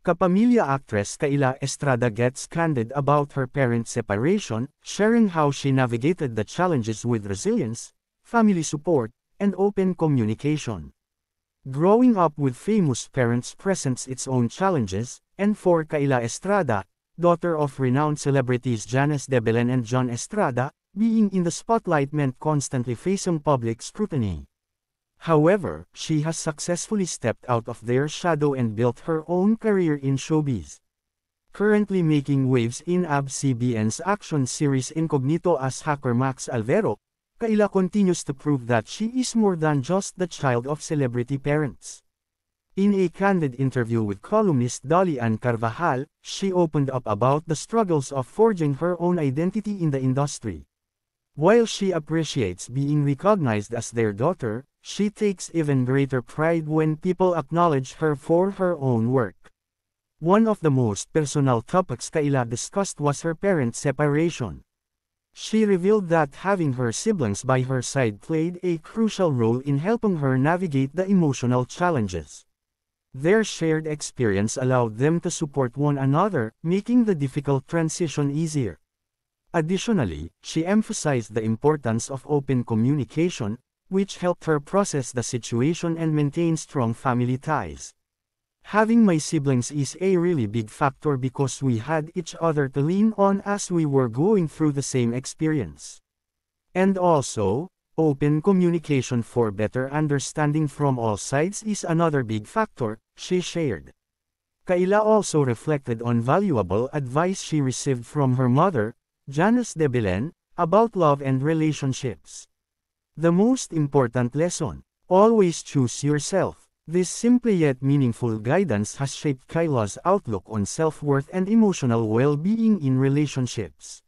Kapamilya actress Kayla Estrada gets candid about her parents' separation, sharing how she navigated the challenges with resilience, family support, and open communication. Growing up with famous parents presents its own challenges, and for Kayla Estrada, daughter of renowned celebrities Janice de Belen and John Estrada, being in the spotlight meant constantly facing public scrutiny. However, she has successfully stepped out of their shadow and built her own career in showbiz. Currently making waves in ABS-CBN's action series Incognito as hacker Max Alvero, Kayla continues to prove that she is more than just the child of celebrity parents. In a candid interview with columnist Dolly Ann Carvajal, she opened up about the struggles of forging her own identity in the industry. While she appreciates being recognized as their daughter, she takes even greater pride when people acknowledge her for her own work. One of the most personal topics Kayla discussed was her parents' separation. She revealed that having her siblings by her side played a crucial role in helping her navigate the emotional challenges. Their shared experience allowed them to support one another, making the difficult transition easier. Additionally, she emphasized the importance of open communication, which helped her process the situation and maintain strong family ties. Having my siblings is a really big factor because we had each other to lean on as we were going through the same experience. And also, open communication for better understanding from all sides is another big factor, she shared. Kayla also reflected on valuable advice she received from her mother, Janice de Belen, about love and relationships. The most important lesson: always choose yourself. This simple yet meaningful guidance has shaped Kayla's outlook on self-worth and emotional well-being in relationships.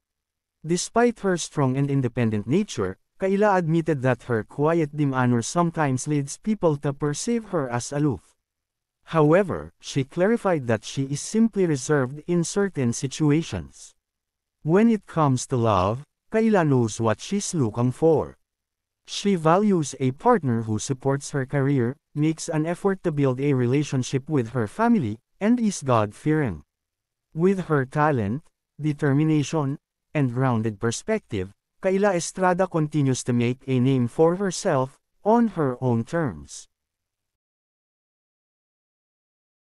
Despite her strong and independent nature, Kayla admitted that her quiet demeanor sometimes leads people to perceive her as aloof. However, she clarified that she is simply reserved in certain situations. When it comes to love, Kayla knows what she's looking for. She values a partner who supports her career, makes an effort to build a relationship with her family, and is God-fearing. With her talent, determination, and grounded perspective, Kayla Estrada continues to make a name for herself, on her own terms.